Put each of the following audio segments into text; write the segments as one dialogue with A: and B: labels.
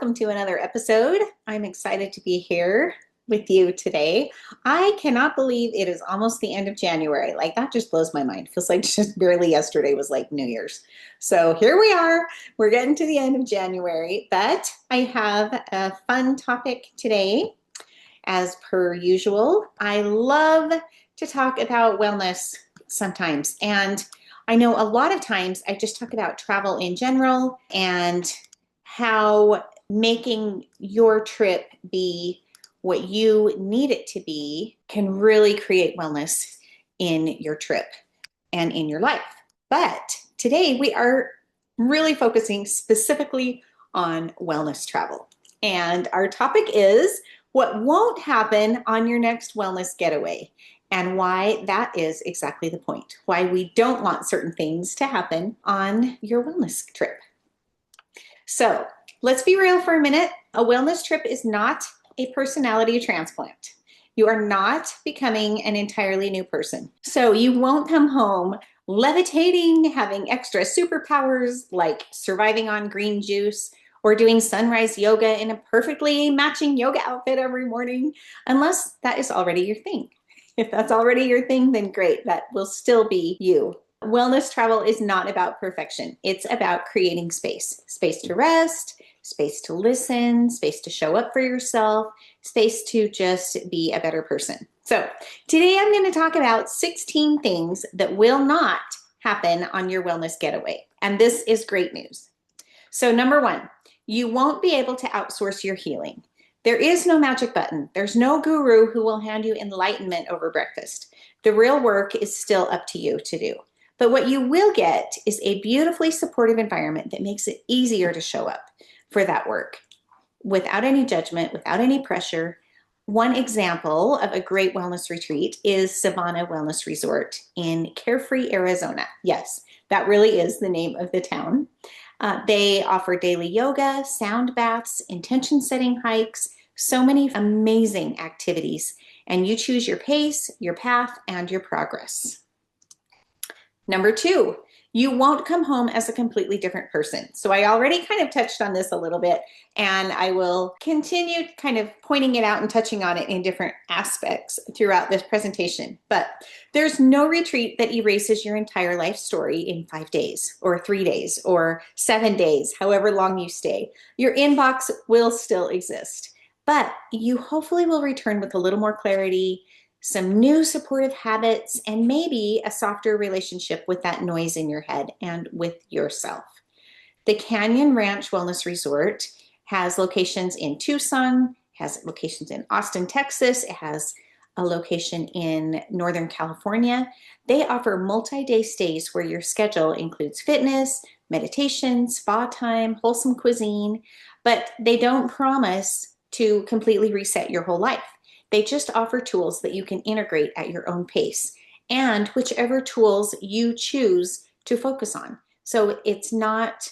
A: welcome to another episode. I'm excited to be here with you today. I cannot believe it is almost the end of January. Like that just blows my mind. Feels like just barely yesterday was like New Year's. So here we are. We're getting to the end of January, but I have a fun topic today. As per usual, I love to talk about wellness sometimes. And I know a lot of times I just talk about travel in general and how making your trip be what you need it to be can really create wellness in your trip and in your life. But today we are really focusing specifically on wellness travel. And our topic is what won't happen on your next wellness getaway and why that is exactly the point, why we don't want certain things to happen on your wellness trip. So let's be real for a minute. A wellness trip is not a personality transplant. You are not becoming an entirely new person. So you won't come home levitating, having extra superpowers like surviving on green juice or doing sunrise yoga in a perfectly matching yoga outfit every morning, unless that is already your thing. If that's already your thing, then great, that will still be you. Wellness travel is not about perfection. It's about creating space. Space to rest, space to listen, space to show up for yourself, space to just be a better person. So today I'm going to talk about 16 things that will not happen on your wellness getaway. And this is great news. So number one, you won't be able to outsource your healing. There is no magic button. There's no guru who will hand you enlightenment over breakfast. The real work is still up to you to do. But what you will get is a beautifully supportive environment that makes it easier to show up for that work without any judgment, without any pressure. One example of a great wellness retreat is Savannah Wellness Resort in Carefree, Arizona. Yes, that really is the name of the town. They offer daily yoga, sound baths, intention setting hikes, so many amazing activities, and you choose your pace, your path, and your progress. Number two, you won't come home as a completely different person. So I already kind of touched on this a little bit, and I will continue kind of pointing it out and touching on it in different aspects throughout this presentation. But there's no retreat that erases your entire life story in 5 days or 3 days or 7 days, however long you stay. Your inbox will still exist, but you hopefully will return with a little more clarity, some new supportive habits, and maybe a softer relationship with that noise in your head and with yourself. The Canyon Ranch Wellness Resort has locations in Tucson, has locations in Austin, Texas. It has a location in Northern California. They offer multi-day stays where your schedule includes fitness, meditation, spa time, wholesome cuisine, but they don't promise to completely reset your whole life. They just offer tools that you can integrate at your own pace and whichever tools you choose to focus on. So it's not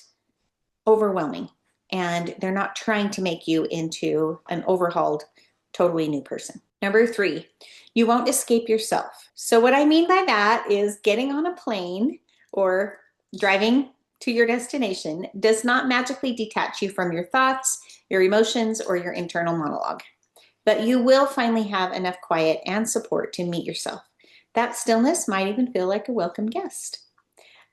A: overwhelming and they're not trying to make you into an overhauled, totally new person. Number three, you won't escape yourself. So what I mean by that is getting on a plane or driving to your destination does not magically detach you from your thoughts, your emotions, or your internal monologue. But you will finally have enough quiet and support to meet yourself. That stillness might even feel like a welcome guest.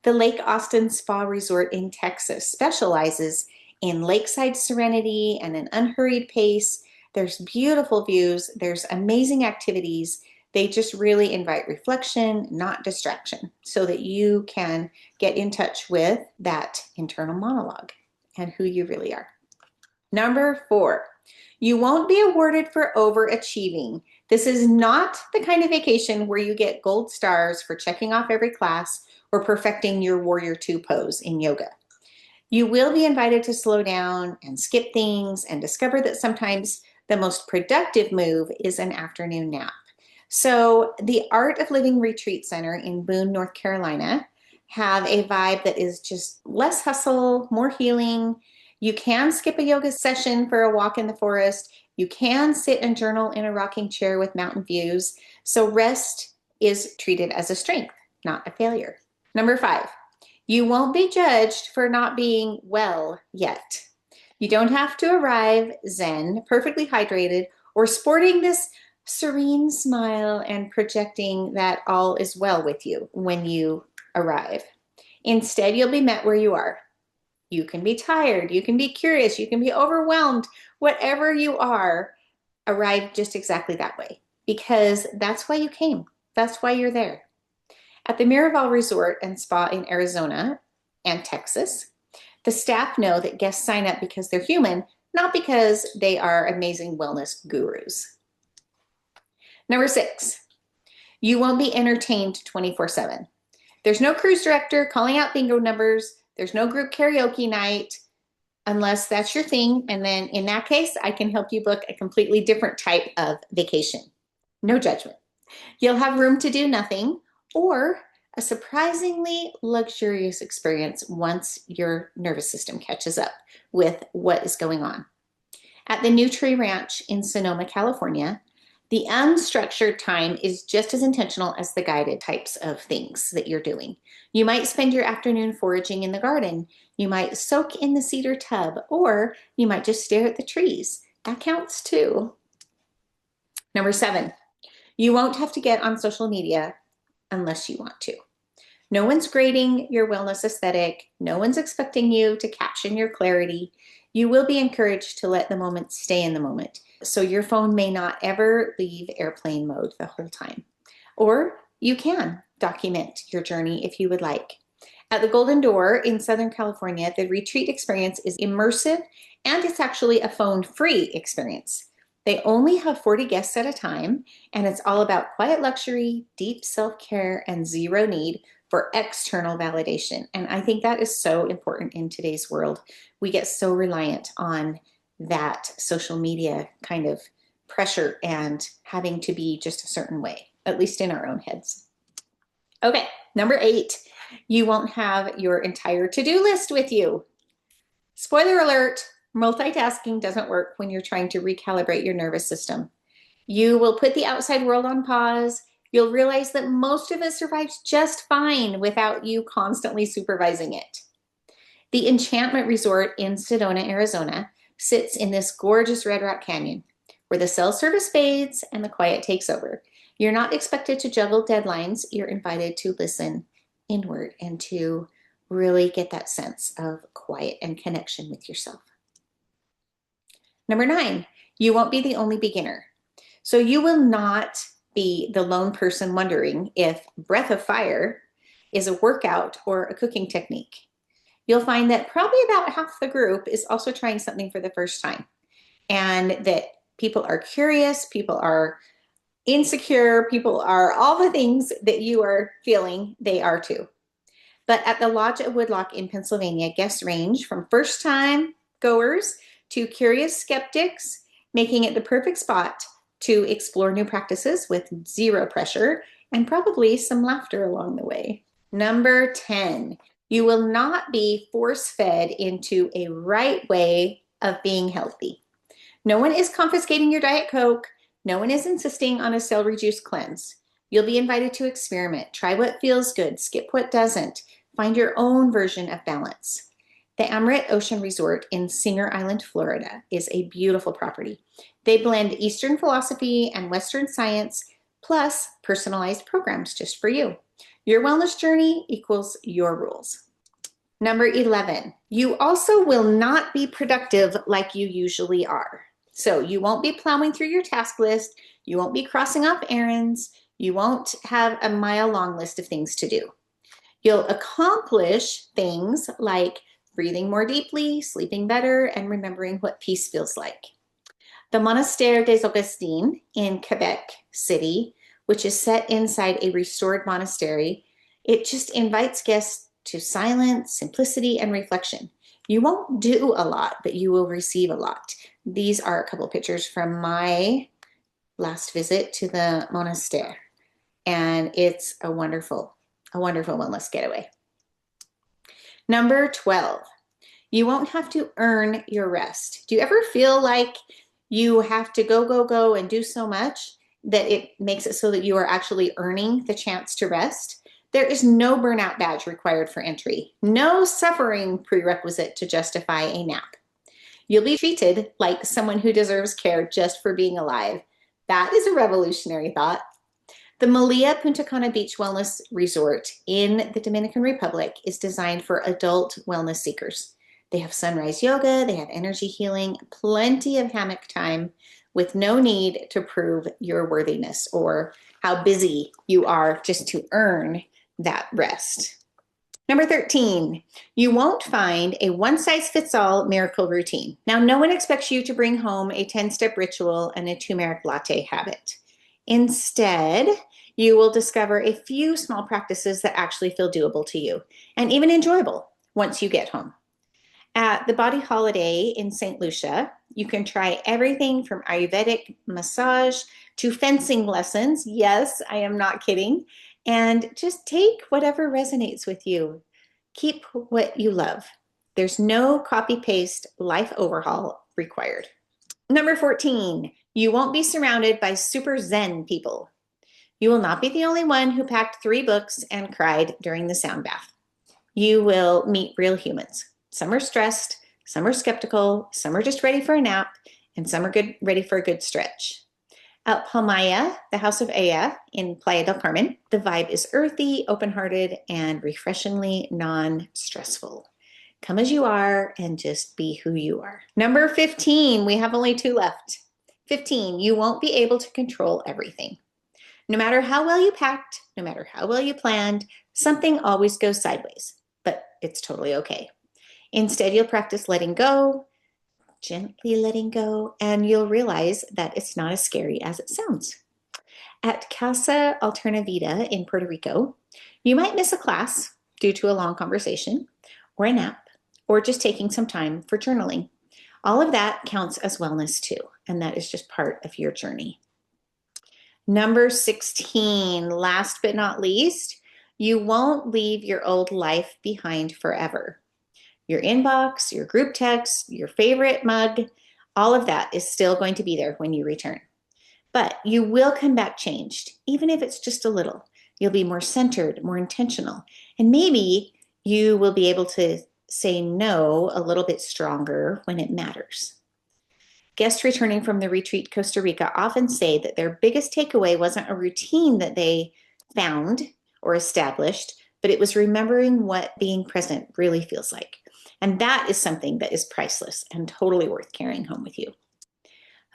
A: The Lake Austin Spa Resort in Texas specializes in lakeside serenity and an unhurried pace. There's beautiful views, there's amazing activities. They just really invite reflection, not distraction, so that you can get in touch with that internal monologue and who you really are. Number four, you won't be awarded for overachieving. This is not the kind of vacation where you get gold stars for checking off every class or perfecting your Warrior Two pose in yoga. You will be invited to slow down and skip things and discover that sometimes the most productive move is an afternoon nap. So the Art of Living Retreat Center in Boone, North Carolina have a vibe that is just less hustle, more healing. You can skip a yoga session for a walk in the forest. You can sit and journal in a rocking chair with mountain views. So rest is treated as a strength, not a failure. Number five, you won't be judged for not being well yet. You don't have to arrive zen, perfectly hydrated, or sporting this serene smile and projecting that all is well with you when you arrive. Instead, you'll be met where you are. You can be tired, you can be curious, you can be overwhelmed, whatever you are, arrive just exactly that way because that's why you came. That's why you're there. At the Miraval Resort and Spa in Arizona and Texas, the staff know that guests sign up because they're human, not because they are amazing wellness gurus. Number 6, you won't be entertained 24/7. There's no cruise director calling out bingo numbers. There's no group karaoke night unless that's your thing. And then in that case, I can help you book a completely different type of vacation. No judgment. You'll have room to do nothing or a surprisingly luxurious experience once your nervous system catches up with what is going on. At the New Tree Ranch in Sonoma, California, the unstructured time is just as intentional as the guided types of things that you're doing. You might spend your afternoon foraging in the garden. You might soak in the cedar tub, or you might just stare at the trees. That counts too. Number 7, you won't have to get on social media unless you want to. No one's grading your wellness aesthetic. No one's expecting you to caption your clarity. You will be encouraged to let the moment stay in the moment. So your phone may not ever leave airplane mode the whole time. Or you can document your journey if you would like. At the Golden Door in Southern California, the retreat experience is immersive and it's actually a phone-free experience. They only have 40 guests at a time, and it's all about quiet luxury, deep self-care, and zero need for external validation. And I think that is so important in today's world. We get so reliant on that social media kind of pressure and having to be just a certain way, at least in our own heads. Okay, number 8, you won't have your entire to-do list with you. Spoiler alert, multitasking doesn't work when you're trying to recalibrate your nervous system. You will put the outside world on pause. You'll realize that most of it survives just fine without you constantly supervising it. The Enchantment Resort in Sedona, Arizona, sits in this gorgeous Red Rock Canyon where the cell service fades and the quiet takes over. You're not expected to juggle deadlines. You're invited to listen inward and to really get that sense of quiet and connection with yourself. Number 9, you won't be the only beginner. So you will not be the lone person wondering if breath of fire is a workout or a cooking technique. You'll find that probably about half the group is also trying something for the first time, and that people are curious, people are insecure, people are all the things that you are feeling, they are too. But at the Lodge at Woodlock in Pennsylvania, guests range from first-time goers to curious skeptics, making it the perfect spot to explore new practices with zero pressure and probably some laughter along the way. Number 10, you will not be force-fed into a right way of being healthy. No one is confiscating your Diet Coke. No one is insisting on a celery juice cleanse. You'll be invited to experiment, try what feels good, skip what doesn't, find your own version of balance. The Amoret Ocean Resort in Singer Island, Florida is a beautiful property. They blend Eastern philosophy and Western science, plus personalized programs just for you. Your wellness journey equals your rules. Number 11, you also will not be productive like you usually are. So you won't be plowing through your task list. You won't be crossing off errands. You won't have a mile-long list of things to do. You'll accomplish things like breathing more deeply, sleeping better, and remembering what peace feels like. The Monastère des Augustins in Quebec City, which is set inside a restored monastery, it just invites guests to silence, simplicity, and reflection. You won't do a lot, but you will receive a lot. These are a couple pictures from my last visit to the monastère, and it's a wonderful wellness getaway. Number 12, you won't have to earn your rest. Do you ever feel like you have to go and do so much that it makes it so that you are actually earning the chance to rest? There is no burnout badge required for entry, no suffering prerequisite to justify a nap. You'll be treated like someone who deserves care just for being alive. That is a revolutionary thought. The Malia Punta Cana Beach Wellness Resort in the Dominican Republic is designed for adult wellness seekers. They have sunrise yoga, they have energy healing, plenty of hammock time with no need to prove your worthiness or how busy you are just to earn that rest. Number 13, you won't find a one-size-fits-all miracle routine. Now, no one expects you to bring home a 10-step ritual and a turmeric latte habit. Instead, you will discover a few small practices that actually feel doable to you and even enjoyable once you get home. At the Body Holiday in St. Lucia, you can try everything from Ayurvedic massage to fencing lessons. Yes, I am not kidding. And just take whatever resonates with you. Keep what you love. There's no copy-paste life overhaul required. Number 14, you won't be surrounded by super Zen people. You will not be the only one who packed 3 books and cried during the sound bath. You will meet real humans. Some are stressed, some are skeptical, some are just ready for a nap, and some are ready for a good stretch. At Palmaya, the House of Aya in Playa del Carmen, the vibe is earthy, open-hearted, and refreshingly non-stressful. Come as you are and just be who you are. Number 15, we have only 2 left. 15, you won't be able to control everything. No matter how well you packed, no matter how well you planned, something always goes sideways, but it's totally okay. Instead, you'll practice letting go, gently letting go, and you'll realize that it's not as scary as it sounds. At Casa Alternavida in Puerto Rico, you might miss a class due to a long conversation or a nap or just taking some time for journaling. All of that counts as wellness too, and that is just part of your journey. Number 16, last but not least, you won't leave your old life behind forever. Your inbox, your group text, your favorite mug, all of that is still going to be there when you return. But you will come back changed, even if it's just a little. You'll be more centered, more intentional, and maybe you will be able to say no a little bit stronger when it matters. Guests returning from the retreat Costa Rica often say that their biggest takeaway wasn't a routine that they found or established, but it was remembering what being present really feels like. And that is something that is priceless and totally worth carrying home with you.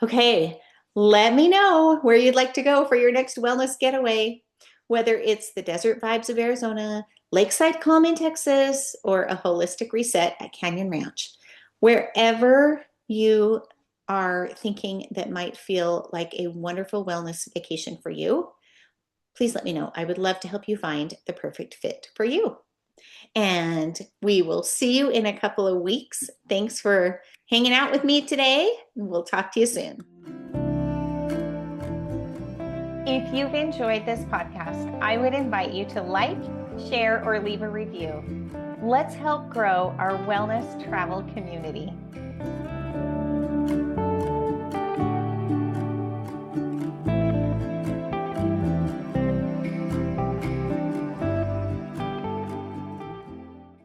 A: Okay, let me know where you'd like to go for your next wellness getaway, whether it's the desert vibes of Arizona, lakeside calm in Texas, or a holistic reset at Canyon Ranch. Wherever you are thinking that might feel like a wonderful wellness vacation for you, please let me know. I would love to help you find the perfect fit for you. And we will see you in a couple of weeks. Thanks for hanging out with me today. We'll talk to you soon. If you've enjoyed this podcast, I would invite you to like, share, or leave a review. Let's help grow our wellness travel community.